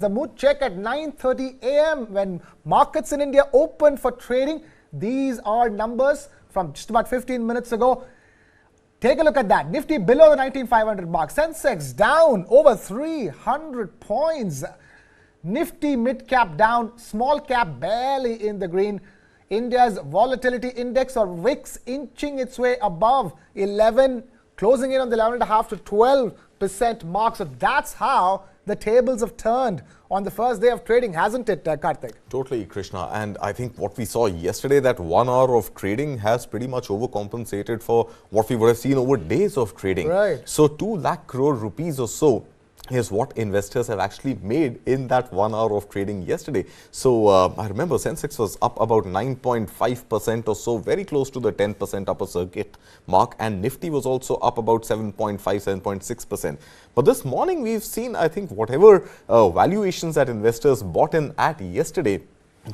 The mood check at 9:30 a.m. when markets in India open for trading. These are numbers from just about 15 minutes ago. Take a look at that. Nifty below the 19,500 mark. Sensex down over 300 points. Nifty mid-cap down, small cap barely in the green. India's volatility index or VIX inching its way above 11, closing in on the 11.5 to 12% mark. So that's how the tables have turned on the first day of trading, hasn't it, Karthik? Totally, Krishna. And I think what we saw yesterday, that 1 hour of trading has pretty much overcompensated for what we would have seen over days of trading. Right. So 2 lakh crore rupees or so is what investors have actually made in that 1 hour of trading yesterday. So I remember Sensex was up about 9.5% or so, very close to the 10% upper circuit mark, and Nifty was also up about 7.5, 7.6%. But this morning we've seen, I think, whatever valuations that investors bought in at yesterday,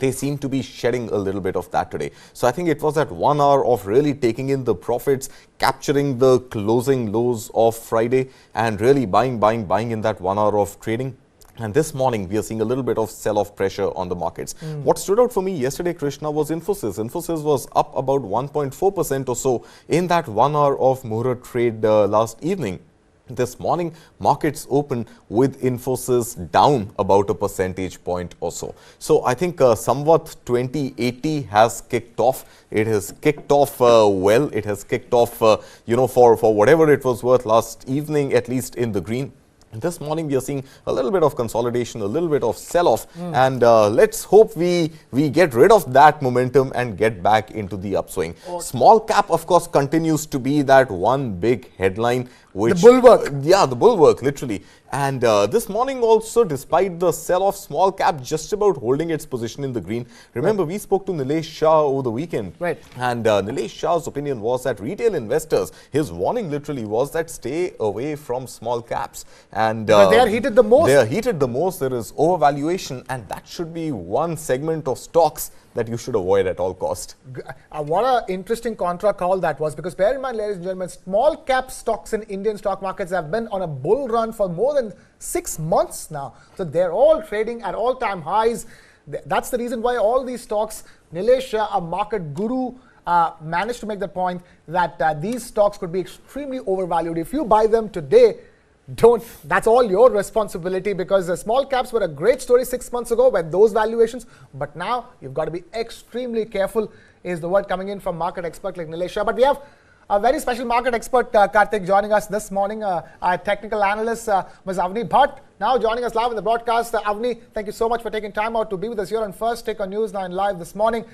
they seem to be shedding a little bit of that today. So I think it was that 1 hour of really taking in the profits, capturing the closing lows of Friday, and really buying in that 1 hour of trading. And this morning, we are seeing a little bit of sell-off pressure on the markets. What stood out for me yesterday, Krishna, was Infosys. Infosys was up about 1.4% or so in that 1 hour of Mahurat trade last evening. This morning, markets open with Infosys down about a percentage point or so. So I think somewhat 2080 has kicked off. It has kicked off well. It has kicked off, for whatever it was worth last evening, at least in the green. This morning, we are seeing a little bit of consolidation, a little bit of sell-off, and let's hope we get rid of that momentum and get back into the upswing. Small cap, of course, continues to be that one big headline. Which, the bulwark. Yeah, the bulwark, literally. And this morning also, despite the sell-off, small cap just about holding its position in the green. Remember, we spoke to Nilesh Shah over the weekend. Right. And Nilesh Shah's opinion was that retail investors, his warning literally was that stay away from small caps. And because they are heated the most. They are heated the most. There is overvaluation, and that should be one segment of stocks that you should avoid at all cost. What an interesting contra call that was, because bear in mind, ladies and gentlemen, small cap stocks in Indian stock markets have been on a bull run for more than 6 months now. So they're all trading at all-time highs. That's the reason why all these stocks, Nilesh Shah, a market guru, managed to make the point that these stocks could be extremely overvalued. If you buy them today, that's all your responsibility, because the small caps were a great story 6 months ago when those valuations, but now you've got to be extremely careful, is the word coming in from market expert like Nilesh Shah. But we have a very special market expert, Karthik, joining us this morning, our technical analyst, Ms. Avani Bhatt, now joining us live in the broadcast. Avani, thank you so much for taking time out to be with us here on First Take on News9 Live this morning.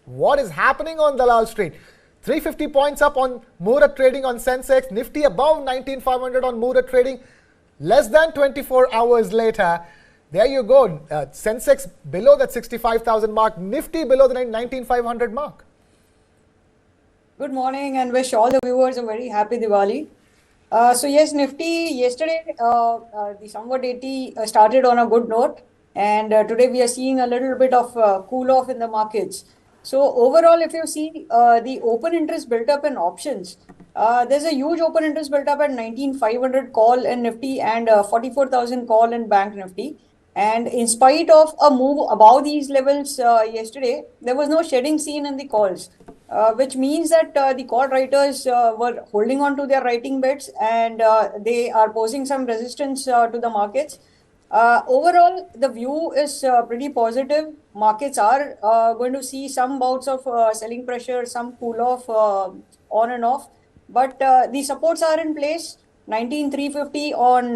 What is happening on Dalal Street? 350 points up on Mahurat trading on Sensex, Nifty above 19,500 on Mahurat trading. Less than 24 hours later, there you go, Sensex below that 65,000 mark, Nifty below the 19,500 mark. Good morning and wish all the viewers a very happy Diwali. So yes, Nifty yesterday, the somewhat 80 started on a good note, and today we are seeing a little bit of cool off in the markets. So overall, if you see the open interest built up in options, there's a huge open interest built up at 19,500 call in Nifty and 44,000 call in Bank Nifty. And in spite of a move above these levels yesterday, there was no shedding seen in the calls, which means that the call writers were holding on to their writing bets, and they are posing some resistance to the markets. Overall, the view is pretty positive. Markets are going to see some bouts of selling pressure, some cool off on and off, but the supports are in place. 19,350 on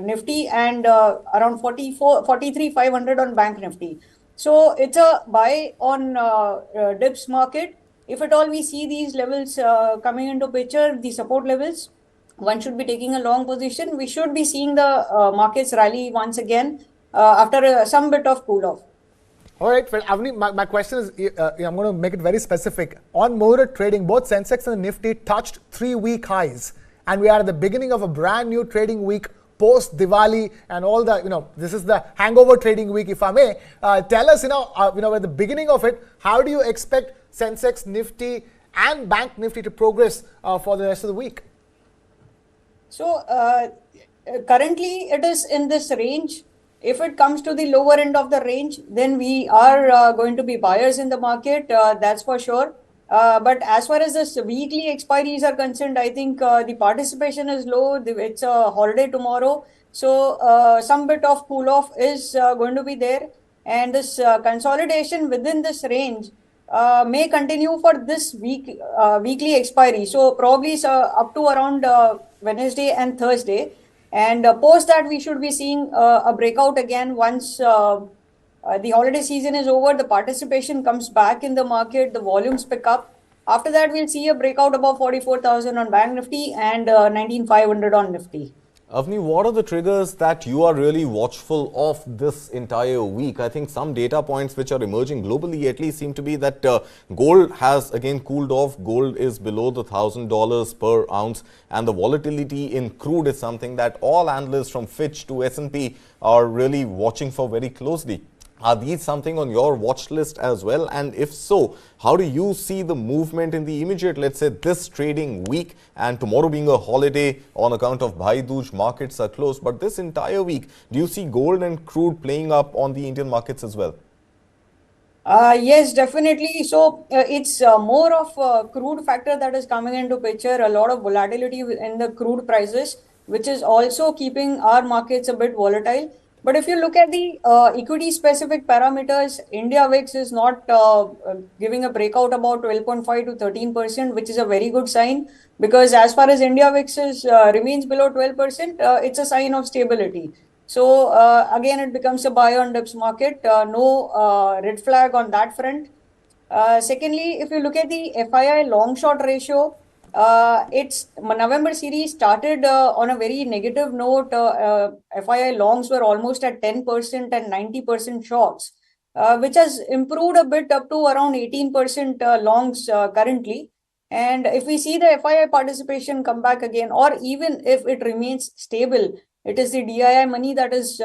Nifty and around 43,500 on Bank Nifty. So it's a buy on dips market. If at all we see these levels coming into picture, the support levels, one should be taking a long position. We should be seeing the markets rally once again after some bit of cool off. All right, well, Avani, my question is, I'm going to make it very specific. On Mahurat trading, both Sensex and Nifty touched 3-week highs. And we are at the beginning of a brand new trading week post Diwali and all the, this is the hangover trading week, if I may. Tell us, at the beginning of it, how do you expect Sensex, Nifty and Bank Nifty to progress for the rest of the week? So currently it is in this range. If it comes to the lower end of the range, then we are going to be buyers in the market. That's for sure. But as far as this weekly expiries are concerned, I think the participation is low. It's a holiday tomorrow. So some bit of cool off is going to be there. And this consolidation within this range may continue for this weekly expiry. So probably up to around Wednesday and Thursday. And post that, we should be seeing a breakout again once the holiday season is over, the participation comes back in the market, the volumes pick up. After that, we'll see a breakout above 44,000 on Bank Nifty and 19,500 on Nifty. Avani, what are the triggers that you are really watchful of this entire week? I think some data points which are emerging globally at least seem to be that gold has again cooled off. Gold is below the $1,000 per ounce, and the volatility in crude is something that all analysts from Fitch to S&P are really watching for very closely. Are these something on your watch list as well? And if so, how do you see the movement in the immediate, let's say, this trading week, and tomorrow being a holiday on account of Bhai Dooj, markets are closed. But this entire week, do you see gold and crude playing up on the Indian markets as well? Yes, definitely. So it's more of a crude factor that is coming into picture. A lot of volatility in the crude prices, which is also keeping our markets a bit volatile. But if you look at the equity specific parameters, India VIX is not giving a breakout about 12.5 to 13%, which is a very good sign, because as far as India VIX remains below 12%, it's a sign of stability. So again, it becomes a buy on dips market. No red flag on that front. Secondly, if you look at the FII long short ratio, its November series started on a very negative note. FII longs were almost at 10% and 90% shorts, which has improved a bit up to around 18% longs currently. And if we see the FII participation come back again, or even if it remains stable, it is the DII money that is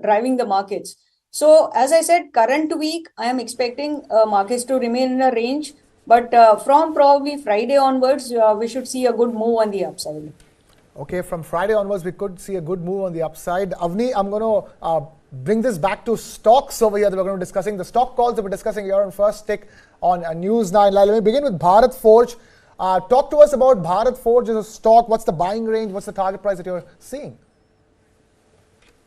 driving the markets. So as I said, current week, I am expecting markets to remain in a range. But from probably Friday onwards, we should see a good move on the upside. Okay, from Friday onwards, we could see a good move on the upside. Avani, I'm going to bring this back to stocks over here that we're going to be discussing. The stock calls that we're discussing here on First Tick on News9. Let me begin with Bharat Forge. Talk to us about Bharat Forge as a stock. What's the buying range? What's the target price that you're seeing?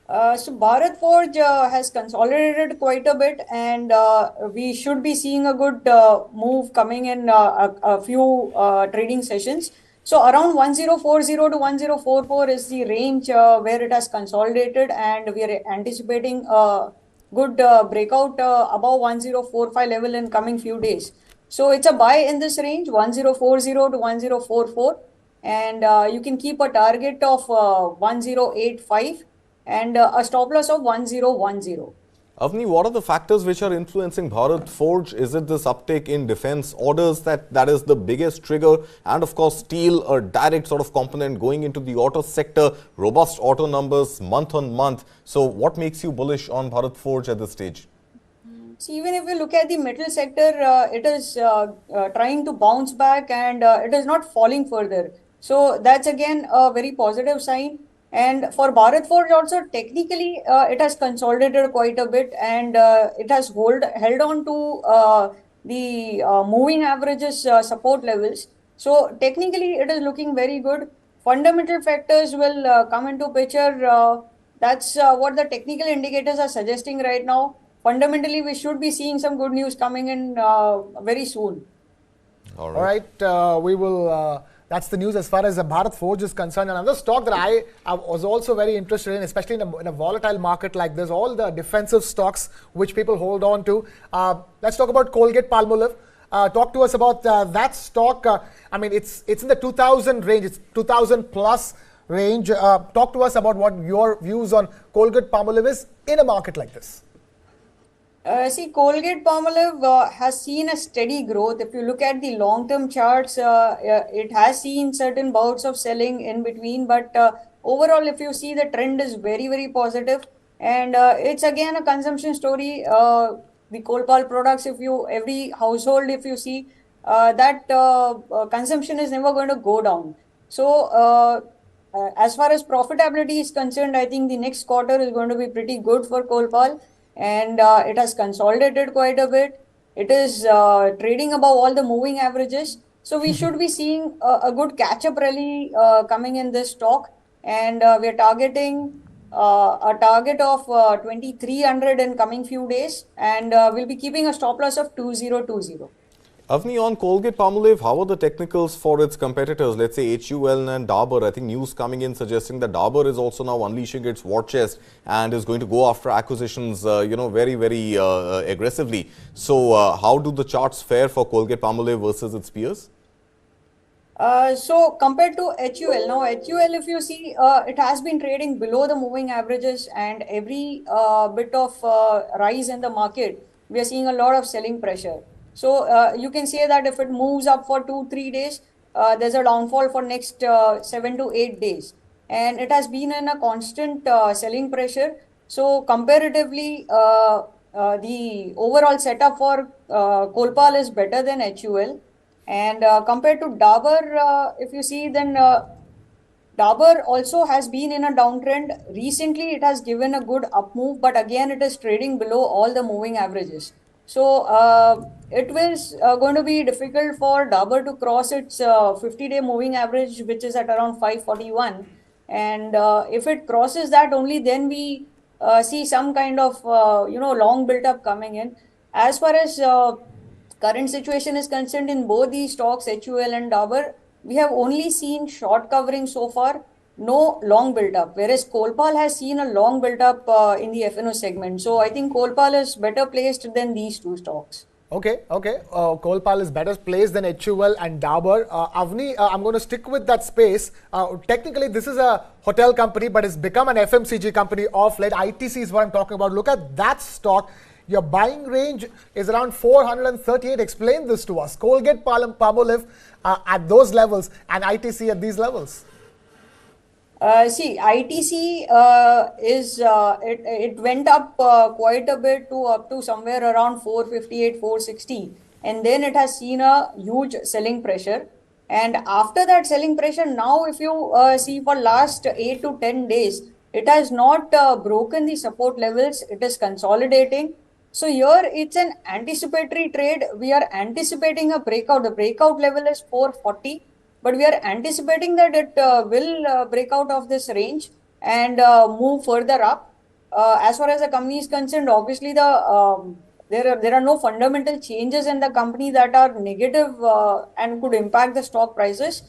So Bharat Forge has consolidated quite a bit, and we should be seeing a good move coming in a few trading sessions. So around 1040 to 1044 is the range where it has consolidated, and we are anticipating a good breakout above 1045 level in coming few days. So it's a buy in this range, 1040 to 1044, and you can keep a target of 1085. And a stop loss of 1010. Avani, what are the factors which are influencing Bharat Forge? Is it this uptake in defense orders that is the biggest trigger? And of course, steel, a direct sort of component going into the auto sector, robust auto numbers month on month. So what makes you bullish on Bharat Forge at this stage? So even if you look at the metal sector, it is trying to bounce back, and it is not falling further. So that's again a very positive sign. And for Bharat Forge also, technically, it has consolidated quite a bit, and it has held on to the moving averages support levels. So technically, it is looking very good. Fundamental factors will come into picture. That's what the technical indicators are suggesting right now. Fundamentally, we should be seeing some good news coming in very soon. All right. We will... that's the news as far as Bharat Forge is concerned. Another stock that I was also very interested in, especially in a volatile market like this, all the defensive stocks which people hold on to. Let's talk about Colgate Palmolive. Talk to us about that stock. I mean, it's in the 2000 range. It's 2000 plus range. Talk to us about what your views on Colgate Palmolive is in a market like this. See, Colgate Palmolive has seen a steady growth. If you look at the long-term charts, it has seen certain bouts of selling in between. But overall, if you see, the trend is very, very positive. And it's again a consumption story. The coal pal products, every household, if you see, that consumption is never going to go down. So as far as profitability is concerned, I think the next quarter is going to be pretty good for Colpal, and it has consolidated quite a bit. It is trading above all the moving averages. So we should be seeing a good catch-up rally coming in this stock, and we are targeting a target of 2300 in coming few days, and we'll be keeping a stop loss of 2020. Avani, on Colgate Palmolive, how are the technicals for its competitors? Let's say HUL and Dabur. I think news coming in suggesting that Dabur is also now unleashing its war chest and is going to go after acquisitions, very, very aggressively. So, how do the charts fare for Colgate Palmolive versus its peers? So compared to HUL, now HUL, if you see, it has been trading below the moving averages, and every bit of rise in the market, we are seeing a lot of selling pressure. So you can say that if it moves up for 2-3 days, there's a downfall for next 7 to 8 days, and it has been in a constant selling pressure. So comparatively, the overall setup for Colpal is better than HUL. And compared to Dabur, if you see, then Dabur also has been in a downtrend. Recently, it has given a good up move, but again, it is trading below all the moving averages. So it was going to be difficult for Dabur to cross its 50-day moving average, which is at around 541. And if it crosses that, only then we see some kind of long build-up coming in. As far as current situation is concerned, in both these stocks, HUL and Dabur, we have only seen short covering so far, no long build-up, whereas Colpal has seen a long build-up in the FNO segment. So I think Colpal is better placed than these two stocks. Okay. Colpal is better placed than HUL and Dabur. Avani, I'm going to stick with that space. Technically, this is a hotel company, but it's become an FMCG company of late. ITC is what I'm talking about. Look at that stock. Your buying range is around 438. Explain this to us. Colgate Palmolive at those levels and ITC at these levels. See, ITC it went up quite a bit to up to somewhere around 458, 460, and then it has seen a huge selling pressure. And after that selling pressure, now if you see for last 8 to 10 days, it has not broken the support levels. It is consolidating. So here it's an anticipatory trade. We are anticipating a breakout. The breakout level is 440, but we are anticipating that it will break out of this range and move further up. As far as the company is concerned, obviously there are no fundamental changes in the company that are negative and could impact the stock prices.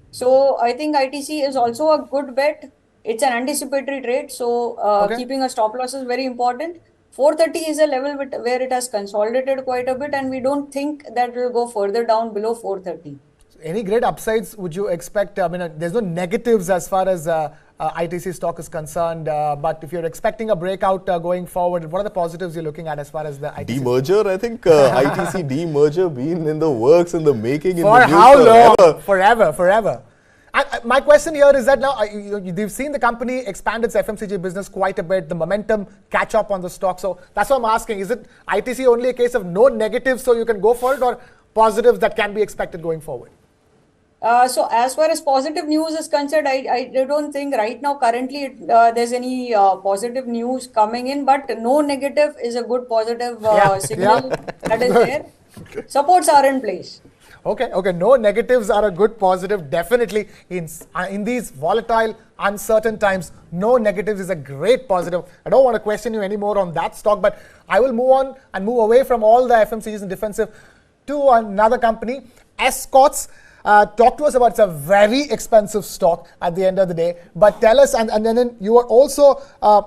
So I think ITC is also a good bet. It's an anticipatory trade. So keeping a stop loss is very important. 430 is a level where it has consolidated quite a bit, and we don't think that it will go further down below 430. Any great upsides would you expect? I mean, there's no negatives as far as ITC stock is concerned, but if you're expecting a breakout going forward, what are the positives you're looking at as far as the ITC? Demerger, I think ITC demerger been in the works, in the making. For how long? Forever. My question here is that now you've seen the company expand its FMCG business quite a bit, the momentum catch up on the stock. So that's what I'm asking. Is it ITC only a case of no negatives so you can go for it, or positives that can be expected going forward? So as far as positive news is concerned, I don't think right now currently there's any positive news coming in, but no negative is a good positive signal that is there. Supports are in place. Okay. No negatives are a good positive. Definitely in these volatile, uncertain times, no negatives is a great positive. I don't want to question you anymore on that stock, but I will move on and move away from all the FMCGs and defensive to another company, Escorts. Talk to us about, it's a very expensive stock at the end of the day, but tell us, and then you are also,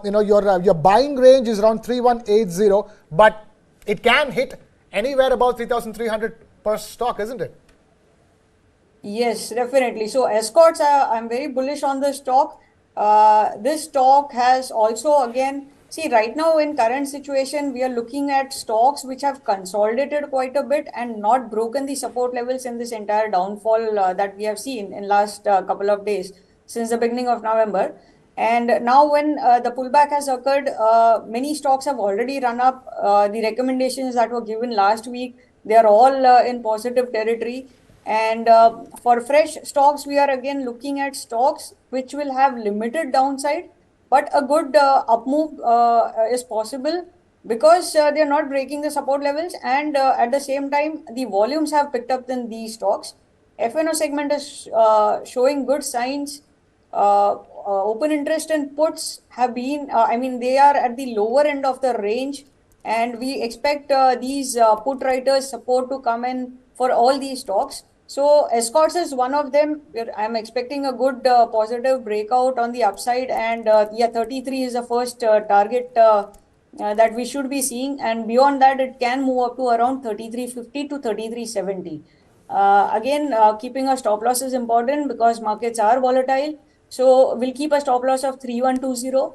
your buying range is around 3180, but it can hit anywhere about 3,300 per stock, isn't it? Yes, definitely. So Escorts, I'm very bullish on the stock. This stock has also, again, see, right now in current situation, we are looking at stocks which have consolidated quite a bit and not broken the support levels in this entire downfall that we have seen in last couple of days since the beginning of November. And now when the pullback has occurred, many stocks have already run up. The recommendations that were given last week, they are all in positive territory. And for fresh stocks, we are again looking at stocks which will have limited downside, but a good up move is possible because they are not breaking the support levels, and at the same time, the volumes have picked up in these stocks. F&O segment is showing good signs. Open interest and puts have been, they are at the lower end of the range, and we expect these put writers support to come in for all these stocks. So Escorts is one of them. I'm expecting a good positive breakout on the upside, and 33 is the first target that we should be seeing, and beyond that it can move up to around 33.50 to 33.70. Again, keeping a stop loss is important because markets are volatile. So we'll keep a stop loss of 3120,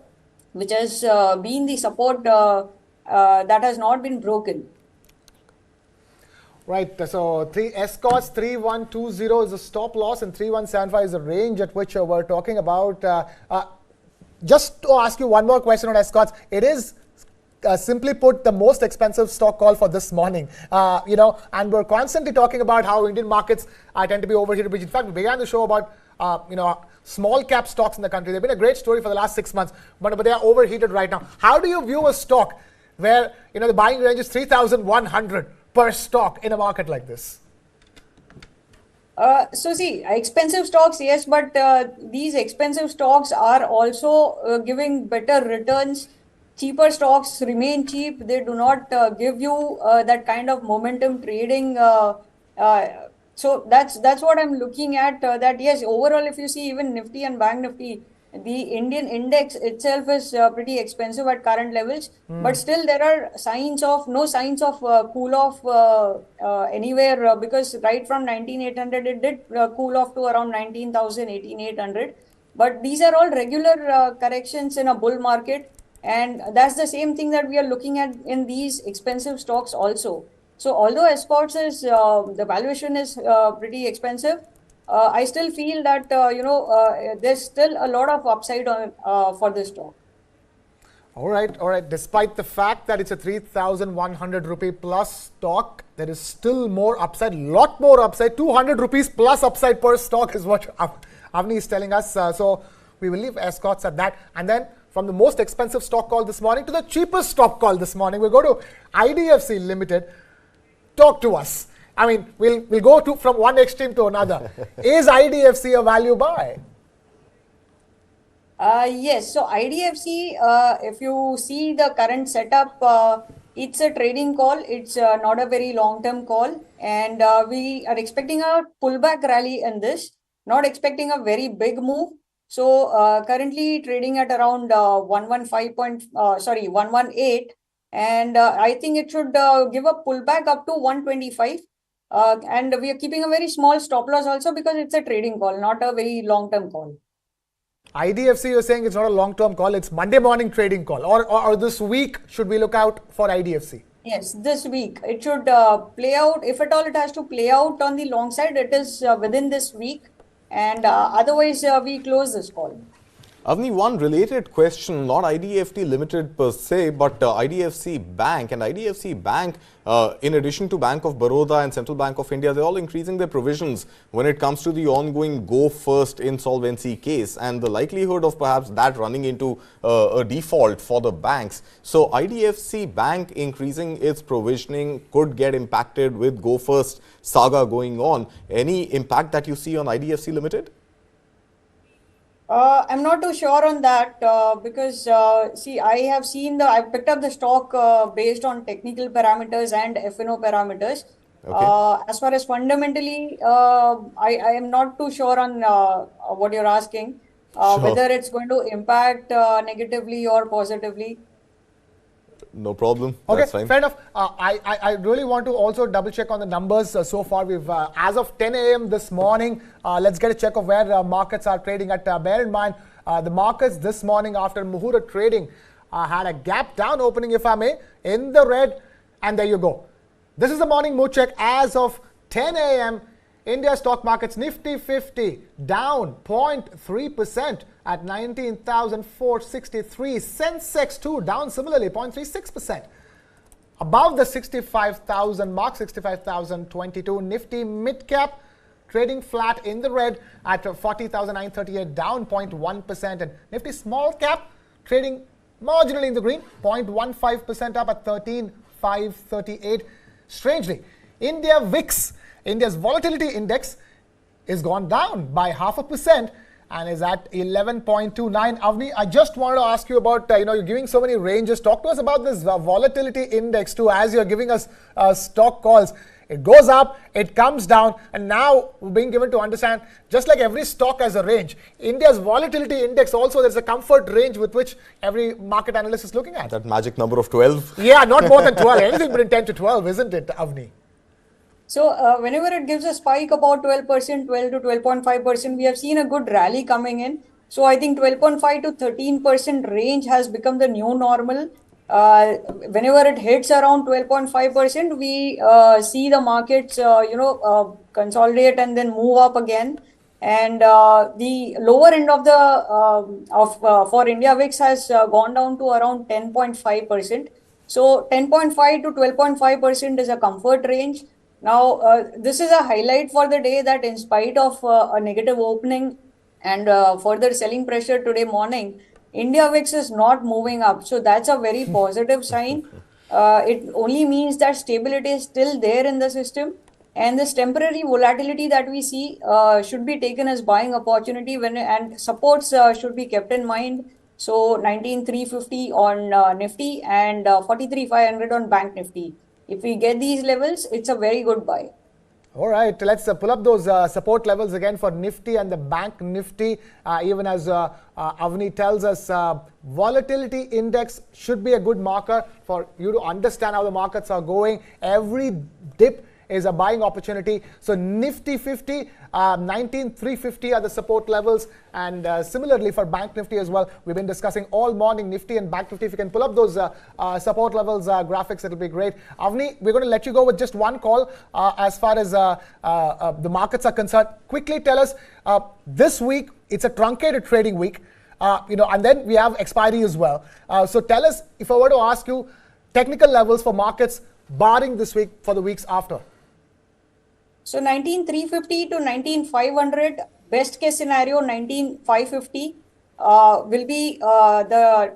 which has been the support that has not been broken. Right, so Escorts 3120 is a stop loss and 3175 is the range at which we're talking about. Just to ask you one more question on Escorts, it is simply put the most expensive stock call for this morning. And we're constantly talking about how Indian markets tend to be overheated, which in fact we began the show about small cap stocks in the country. They've been a great story for the last 6 months, but they are overheated right now. How do you view a stock where the buying range is 3,100 per stock in a market like this? So see, expensive stocks, yes, but these expensive stocks are also giving better returns. Cheaper stocks remain cheap. They do not give you that kind of momentum trading. So that's what I'm looking at. That yes, overall, if you see even Nifty and Bank Nifty, the Indian index itself is pretty expensive at current levels, but still there are no signs of cool off anywhere, because right from 19,800 it did cool off to around 19,000, 18,800. But these are all regular corrections in a bull market, and that's the same thing that we are looking at in these expensive stocks also. So although Escorts is the valuation is pretty expensive, I still feel that there's still a lot of upside on for this stock. All right. Despite the fact that it's a 3,100 rupee plus stock, there is still more upside, lot more upside. 200 rupees plus upside per stock is what Avani is telling us. So we will leave Escorts at that. And then from the most expensive stock call this morning to the cheapest stock call this morning, we'll go to IDFC Ltd. Talk to us. I mean, we'll go from one extreme to another. Is IDFC a value buy? Yes. So IDFC, if you see the current setup, it's a trading call. It's not a very long-term call. And we are expecting a pullback rally in this, not expecting a very big move. So currently trading at around 118. And I think it should give a pullback up to 125. And we are keeping a very small stop loss also because it's a trading call, not a very long-term call. IDFC, you're saying it's not a long-term call, it's Monday morning trading call. Or this week, should we look out for IDFC? Yes, this week. It should play out. If at all it has to play out on the long side, it is within this week. And otherwise, we close this call. Avani, one related question, not IDFC Limited per se, but IDFC Bank. And IDFC Bank, in addition to Bank of Baroda and Central Bank of India, they're all increasing their provisions when it comes to the ongoing Go First insolvency case and the likelihood of perhaps that running into a default for the banks. So IDFC Bank increasing its provisioning could get impacted with Go First saga going on. Any impact that you see on IDFC Limited? I'm not too sure on that because see, I've picked up the stock based on technical parameters and F&O parameters. Okay. As far as fundamentally, I am not too sure on what you're asking, whether it's going to impact negatively or positively. No problem. Okay, that's fine. Fair enough. I really want to also double check on the numbers so far. We've, as of 10 a.m. this morning, let's get a check of where markets are trading at. Bear in mind, the markets this morning after Mahurat trading had a gap down opening, if I may, in the red. And there you go. This is the morning mood check as of 10 a.m. India stock markets, Nifty 50 down 0.3% at 19,463. Sensex 2 down similarly 0.36%. Above the 65,000 mark, 65,022. Nifty mid cap trading flat in the red at 40,938, down 0.1%. And Nifty small cap trading marginally in the green, 0.15% up at 13,538. Strangely, India VIX, India's volatility index, is gone down by 0.5% and is at 11.29. Avani, I just wanted to ask you about, you're giving so many ranges. Talk to us about this volatility index too, as you're giving us stock calls. It goes up, it comes down, and now we're being given to understand, just like every stock has a range, India's volatility index also, there's a comfort range with which every market analyst is looking at. That magic number of 12? Yeah, not more than 12. Anything between 10 to 12, isn't it, Avani? So whenever it gives a spike about 12%, 12 to 12.5%, we have seen a good rally coming in. So I think 12.5 to 13% range has become the new normal. Whenever it hits around 12.5%, we see the markets, consolidate and then move up again. And the lower end of the for India VIX has gone down to around 10.5%. So 10.5 to 12.5% is a comfort range. Now, this is a highlight for the day that in spite of a negative opening and further selling pressure today morning, India VIX is not moving up. So that's a very positive sign. It only means that stability is still there in the system. And this temporary volatility that we see should be taken as buying opportunity and supports should be kept in mind. So 19,350 on Nifty and 43,500 on Bank Nifty. If we get these levels, it's a very good buy. All right, let's pull up those support levels again for Nifty and the Bank Nifty. Even as Avani tells us, volatility index should be a good marker for you to understand how the markets are going. Every dip is a buying opportunity. So Nifty 50, 19,350 are the support levels, and similarly for Bank Nifty as well. We've been discussing all morning Nifty and Bank Nifty. If you can pull up those support levels graphics, it'll be great. Avani, we're going to let you go with just one call as far as the markets are concerned. Quickly tell us, this week it's a truncated trading week, and then we have expiry as well. So tell us, if I were to ask you, technical levels for markets barring this week for the weeks after. So 19,350 to 19,500, best case scenario 19,550 will be the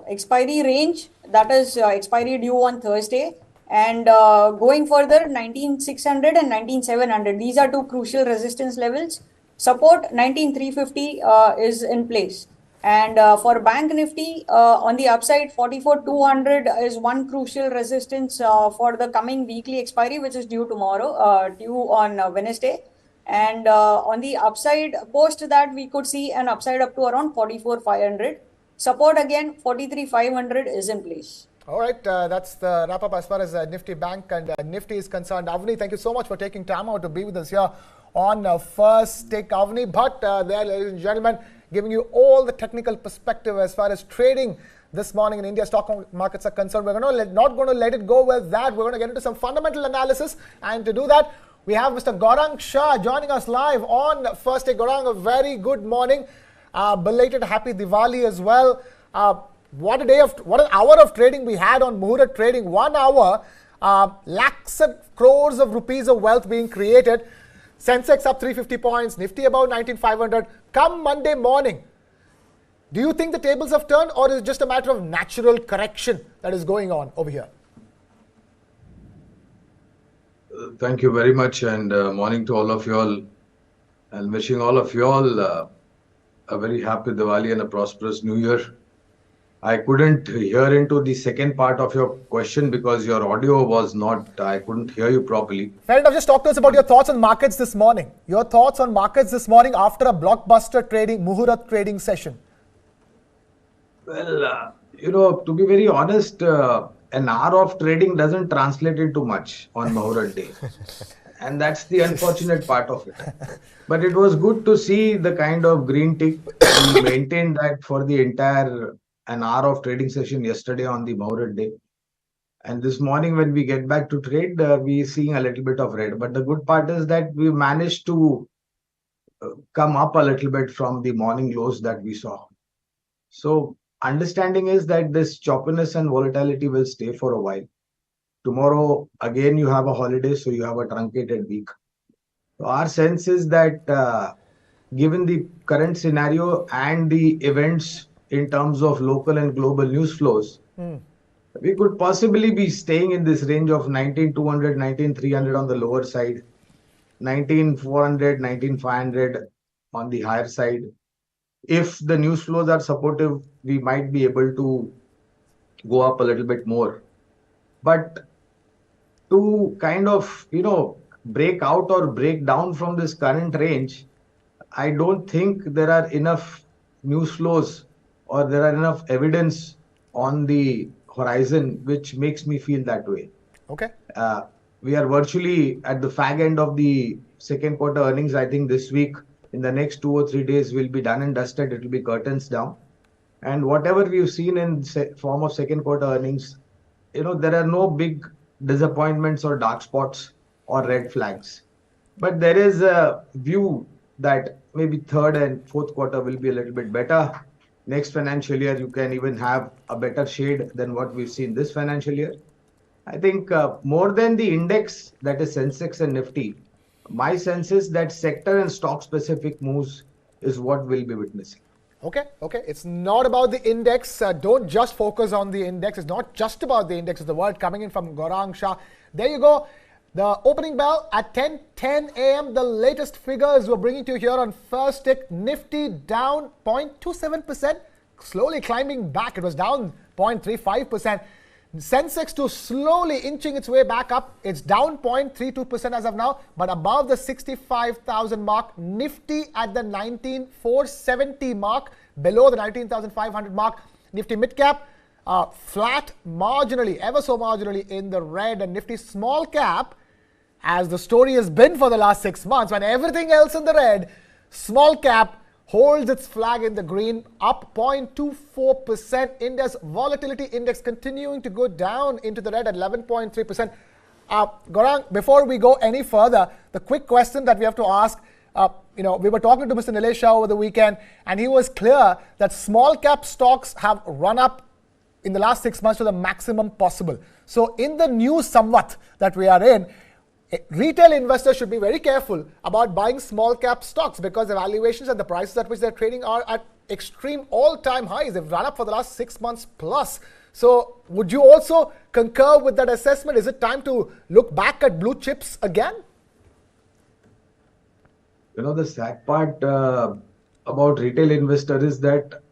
expiry range, that is expiry due on Thursday. And going further, 19,600 and 19,700. These are two crucial resistance levels. Support 19,350 is in place. And for Bank Nifty, on the upside, 44,200 is one crucial resistance for the coming weekly expiry, which is due tomorrow, due on Wednesday. And on the upside, post that, we could see an upside up to around 44,500. Support again, 43,500 is in place. All right, that's the wrap up as far as Nifty Bank and Nifty is concerned. Avani, thank you so much for taking time out to be with us here on First Take. Avani Bhatt there, ladies and gentlemen, giving you all the technical perspective as far as trading this morning in India stock markets are concerned. We're not going to let it go with that. We're going to get into some fundamental analysis. And to do that, we have Mr. Gaurang Shah joining us live on First Take. Gaurang, a very good morning. Belated happy Diwali as well. What an hour of trading we had on Mahurat trading. 1 hour, lakhs of crores of rupees of wealth being created. Sensex up 350 points, Nifty about 19,500. Come Monday morning, do you think the tables have turned, or is it just a matter of natural correction that is going on over here? Thank you very much, and morning to all of you all, and wishing all of you all a very happy Diwali and a prosperous New Year. I couldn't hear into the second part of your question because your audio was not, I couldn't hear you properly. Fair enough. Just talk to us about your thoughts on markets this morning. Your thoughts on markets this morning after a blockbuster trading, Mahurat trading session. Well, to be very honest, an hour of trading doesn't translate into much on Mahurat day. And that's the unfortunate part of it. But it was good to see the kind of green tick. We maintained that for the entire an hour of trading session yesterday on the Mahurat day. And this morning when we get back to trade, we're seeing a little bit of red. But the good part is that we managed to come up a little bit from the morning lows that we saw. So understanding is that this choppiness and volatility will stay for a while. Tomorrow, again, you have a holiday, so you have a truncated week. So our sense is that given the current scenario and the events in terms of local and global news flows, we could possibly be staying in this range of 19,200, 19,300 on the lower side, 19,400, 19,500 on the higher side. If the news flows are supportive, we might be able to go up a little bit more. But to kind of, break out or break down from this current range, I don't think there are enough news flows or there are enough evidence on the horizon which makes me feel that way. Okay. We are virtually at the fag end of the second quarter earnings. I think this week, in the next 2 or 3 days, will be done and dusted. It will be curtains down. And whatever we've seen in form of second quarter earnings, there are no big disappointments or dark spots or red flags. But there is a view that maybe third and fourth quarter will be a little bit better. Next financial year, you can even have a better shade than what we've seen this financial year. I think more than the index, that is Sensex and Nifty, my sense is that sector and stock specific moves is what we'll be witnessing. Okay. It's not about the index. Don't just focus on the index. It's not just about the index. It's the word coming in from Gaurang Shah. There you go. The opening bell at 10:10 a.m. The latest figures we're bringing to you here on First Tick. Nifty down 0.27%, slowly climbing back. It was down 0.35%. Sensex to slowly inching its way back up. It's down 0.32% as of now, but above the 65,000 mark. Nifty at the 19,470 mark, below the 19,500 mark. Nifty mid cap flat marginally, ever so marginally in the red, and Nifty small cap, as the story has been for the last 6 months, when everything else in the red, small cap holds its flag in the green, up 0.24%. India's volatility index continuing to go down into the red at 11.3%. Gaurang, before we go any further, the quick question that we have to ask, we were talking to Mr. Nilesh Shah over the weekend, and he was clear that small cap stocks have run up in the last 6 months to the maximum possible. So in the new samvat that we are in, retail investors should be very careful about buying small cap stocks because the valuations and the prices at which they're trading are at extreme all-time highs. They've run up for the last 6 months plus. So would you also concur with that assessment? Is it time to look back at blue chips again? The sad part about retail investor is that,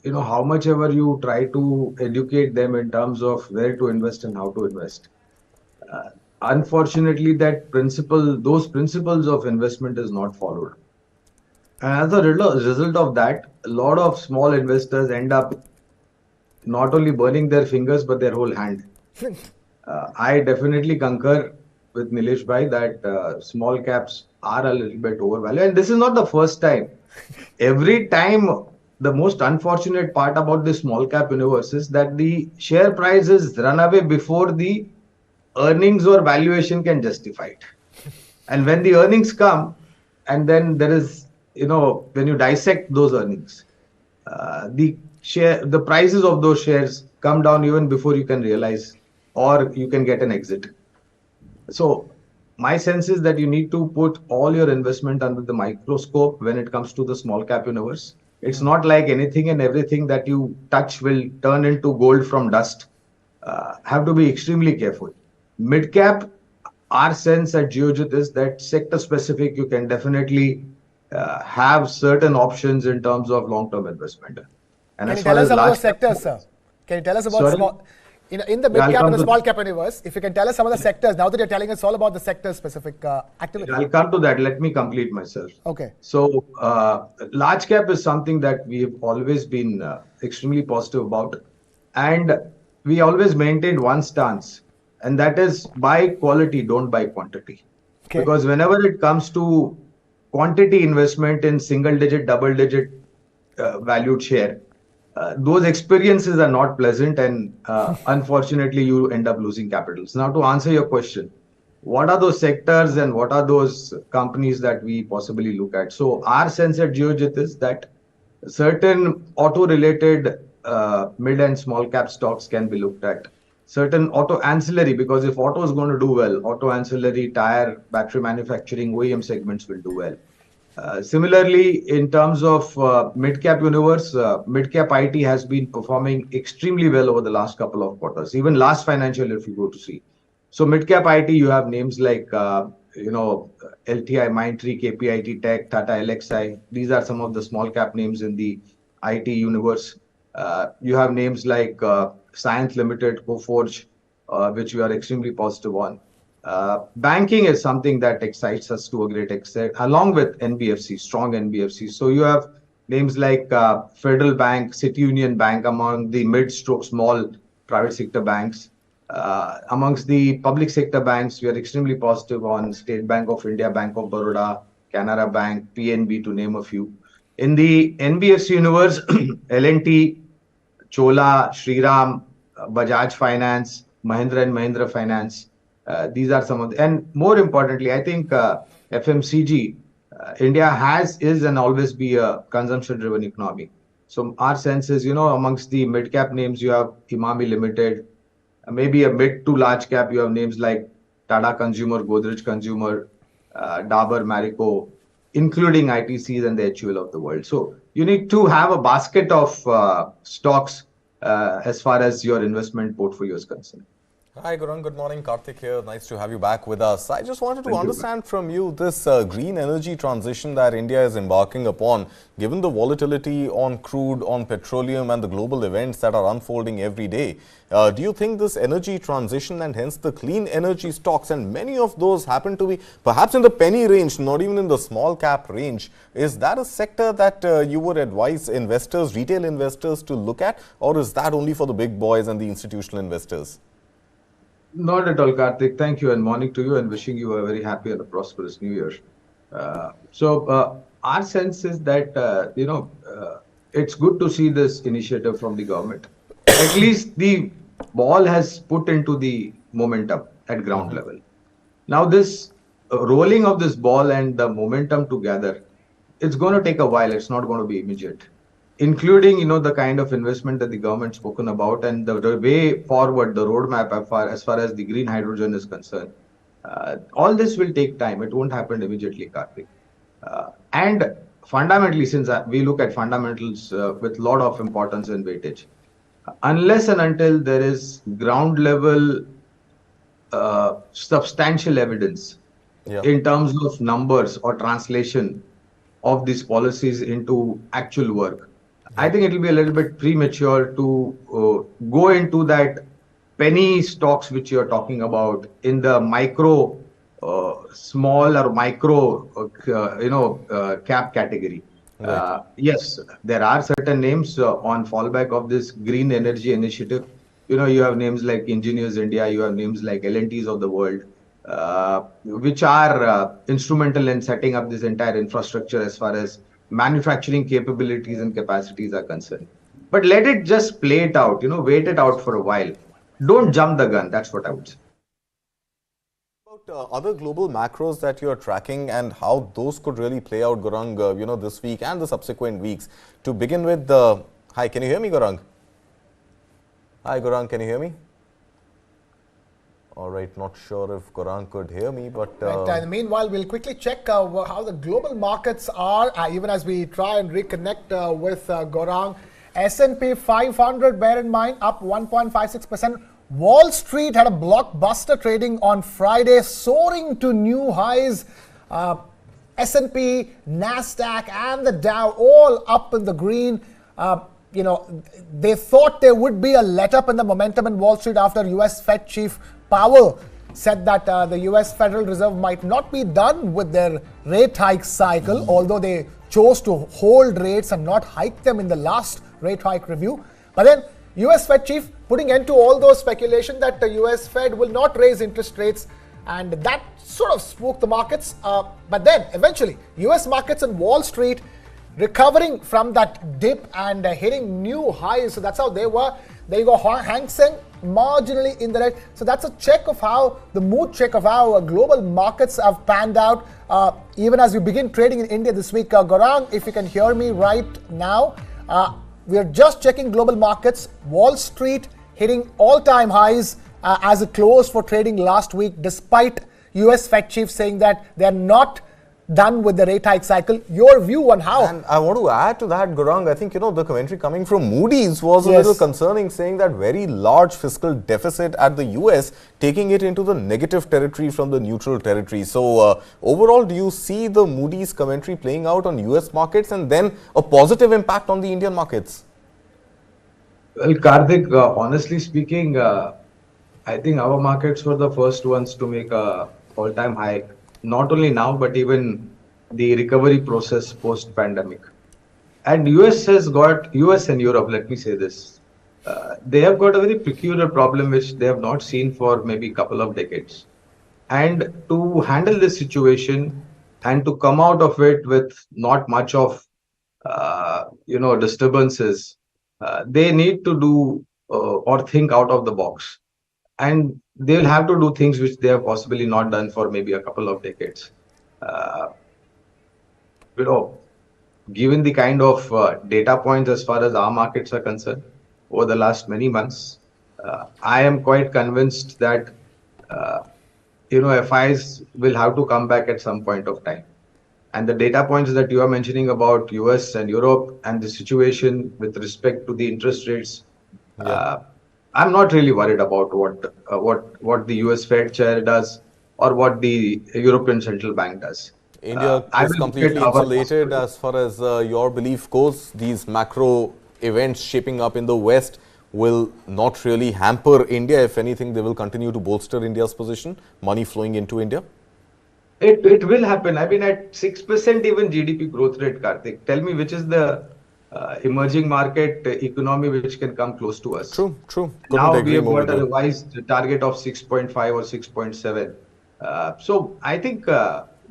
how much ever you try to educate them in terms of where to invest and how to invest. Unfortunately, those principles of investment is not followed. And as a result of that, a lot of small investors end up not only burning their fingers, but their whole hand. I definitely concur with Nilesh Bhai that small caps are a little bit overvalued. And this is not the first time. Every time, the most unfortunate part about the small cap universe is that the share prices run away before the earnings or valuation can justify it. And when the earnings come, and then there is, when you dissect those earnings, the prices of those shares come down even before you can realize or you can get an exit. So my sense is that you need to put all your investment under the microscope when it comes to the small cap universe. It's not like anything and everything that you touch will turn into gold from dust. Have to be extremely careful. Mid cap, our sense at Geojit is that sector specific, you can definitely have certain options in terms of long-term investment. And can you tell us about the sectors, sir? Can you tell us about small, in the mid cap and the small cap universe, if you can tell us some of the sectors, now that you're telling us all about the sector specific activity. I'll come to that. Let me complete myself. Okay. So large cap is something that we have always been extremely positive about. And we always maintained one stance. And that is buy quality, don't buy quantity. Okay. Because whenever it comes to quantity investment in single digit, double digit valued share, those experiences are not pleasant and unfortunately you end up losing capitals. Now to answer your question, what are those sectors and what are those companies that we possibly look at? So our sense at Geojit is that certain auto related mid and small cap stocks can be looked at. certain auto ancillary, because if auto is going to do well, auto ancillary, tire, battery manufacturing, OEM segments will do well. Similarly, in terms of mid-cap universe, mid-cap IT has been performing extremely well over the last couple of quarters, even last financial year if you go to see. So mid-cap IT, you have names like, LTI, Mindtree, KPIT Tech, Tata LXI. These are some of the small cap names in the IT universe. You have names like Science Limited, Coforge, which we are extremely positive on. Banking is something that excites us to a great extent, along with NBFC, strong NBFC. So you have names like Federal Bank, City Union Bank among the mid-stroke small private sector banks. Amongst the public sector banks, we are extremely positive on State Bank of India, Bank of Baroda, Canara Bank, PNB, to name a few. In the NBFC universe, L&T, Chola, Shriram, Bajaj Finance, Mahindra and Mahindra Finance. These are some of the, and more importantly, I think FMCG, India is and always be a consumption-driven economy. So our sense is, amongst the mid-cap names, you have Imami Limited. Maybe a mid to large cap, you have names like Tata Consumer, Godrej Consumer, Dabur, Marico, including ITCs and the HUL of the world. So you need to have a basket of stocks as far as your investment portfolio is concerned. Hi, Gaurang. Good morning. Karthik here. Nice to have you back with us. I just wanted to understand from you this green energy transition that India is embarking upon, given the volatility on crude, on petroleum and the global events that are unfolding every day. Do you think this energy transition and hence the clean energy stocks, and many of those happen to be perhaps in the penny range, not even in the small cap range, is that a sector that you would advise investors, retail investors to look at, or is that only for the big boys and the institutional investors? Not at all, Karthik. Thank you and morning to you, and wishing you a very happy and a prosperous new year. Our sense is that, it's good to see this initiative from the government. At least the ball has put into the momentum at ground level. Now this rolling of this ball and the momentum together, it's going to take a while. It's not going to be immediate. Including, the kind of investment that the government's spoken about and the way forward, the roadmap as far as the green hydrogen is concerned. All this will take time. It won't happen immediately, Karthik. And fundamentally, since we look at fundamentals with a lot of importance and weightage, unless and until there is ground level substantial evidence in terms of numbers or translation of these policies into actual work, I think it will be a little bit premature to go into that penny stocks which you're talking about in the micro, small or micro, cap category. Right. Yes, there are certain names on fallback of this green energy initiative. You have names like Engineers India, you have names like L&Ts of the world, which are instrumental in setting up this entire infrastructure as far as manufacturing capabilities and capacities are concerned. But let it just play it out, wait it out for a while. Don't jump the gun. That's what I would say. About other global macros that you're tracking and how those could really play out, Gaurang, this week and the subsequent weeks. To begin with, hi, can you hear me, Gaurang? Hi, Gaurang, can you hear me? All right, not sure if Gaurang could hear me, but... meanwhile, we'll quickly check how the global markets are, even as we try and reconnect with Gaurang. S&P 500, bear in mind, up 1.56%. Wall Street had a blockbuster trading on Friday, soaring to new highs. S&P, NASDAQ and the Dow all up in the green. They thought there would be a let-up in the momentum in Wall Street after US Fed Chief Powell said that the US Federal Reserve might not be done with their rate hike cycle, although they chose to hold rates and not hike them in the last rate hike review. But then US Fed Chief putting end to all those speculation that the US Fed will not raise interest rates, and that sort of spooked the markets. But then eventually US markets and Wall Street recovering from that dip and hitting new highs. So that's how they were. There you go, Hang Seng marginally in the red. So that's a check of how, the mood check of how global markets have panned out. Even as we begin trading in India this week. Gaurang, if you can hear me right now, we are just checking global markets. Wall Street hitting all-time highs as it closed for trading last week, despite US Fed chief saying that they're not done with the rate hike cycle. Your view on how? And I want to add to that, Gaurang, I think, the commentary coming from Moody's was a little concerning, saying that very large fiscal deficit at the US, taking it into the negative territory from the neutral territory. So, overall, do you see the Moody's commentary playing out on US markets and then a positive impact on the Indian markets? Well, Karthik, honestly speaking, I think our markets were the first ones to make a all-time high. Not only now, but even the recovery process post-pandemic. And US and Europe, let me say this, they have got a very peculiar problem which they have not seen for maybe a couple of decades. And to handle this situation and to come out of it with not much of, disturbances, they need to do or think out of the box. And they'll have to do things which they have possibly not done for maybe a couple of decades. Given the kind of data points as far as our markets are concerned over the last many months, I am quite convinced that FIIs will have to come back at some point of time. And the data points that you are mentioning about US and Europe and the situation with respect to the interest rates, I'm not really worried about what the US Fed chair does or what the European Central Bank does. India is completely insulated as far as your belief goes. These macro events shaping up in the West will not really hamper India. If anything, they will continue to bolster India's position, money flowing into India. It will happen. I mean, at 6% even GDP growth rate, Karthik, tell me which is the emerging market economy which can come close to us. True. Now we have got a revised target of 6.5 or 6.7. So I think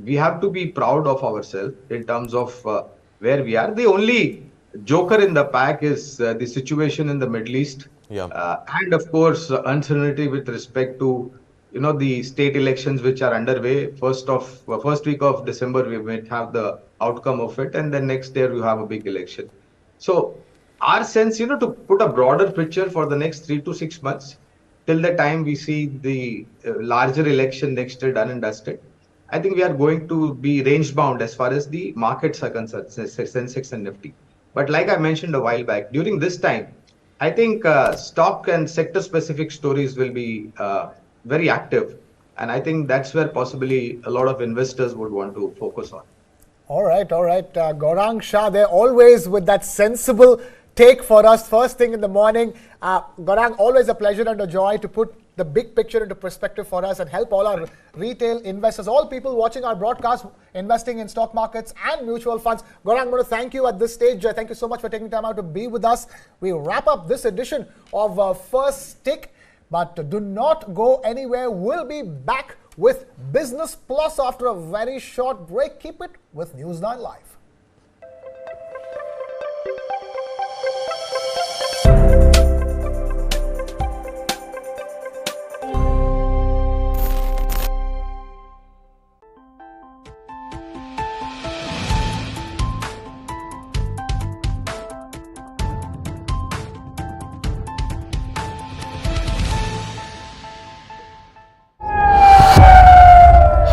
we have to be proud of ourselves in terms of where we are. The only joker in the pack is the situation in the Middle East. And of course, uncertainty with respect to the state elections which are underway. First week of December, we might have the outcome of it, and then next year you have a big election. So our sense, to put a broader picture for the next 3 to 6 months, till the time we see the larger election next year done and dusted, I think we are going to be range bound as far as the markets are concerned, Sensex and Nifty. But like I mentioned a while back, during this time, I think stock and sector specific stories will be very active. And I think that's where possibly a lot of investors would want to focus on. All right. Gaurang Shah, they're always with that sensible take for us first thing in the morning. Gaurang, always a pleasure and a joy to put the big picture into perspective for us and help all our retail investors, all people watching our broadcast, investing in stock markets and mutual funds. Gaurang, I'm going to thank you at this stage. Thank you so much for taking time out to be with us. We wrap up this edition of First Tick, but do not go anywhere. We'll be back with Business Plus after a very short break. Keep it with News9 Live.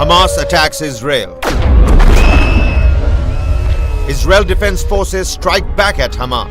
Hamas attacks Israel. Israel Defense Forces strike back at Hamas.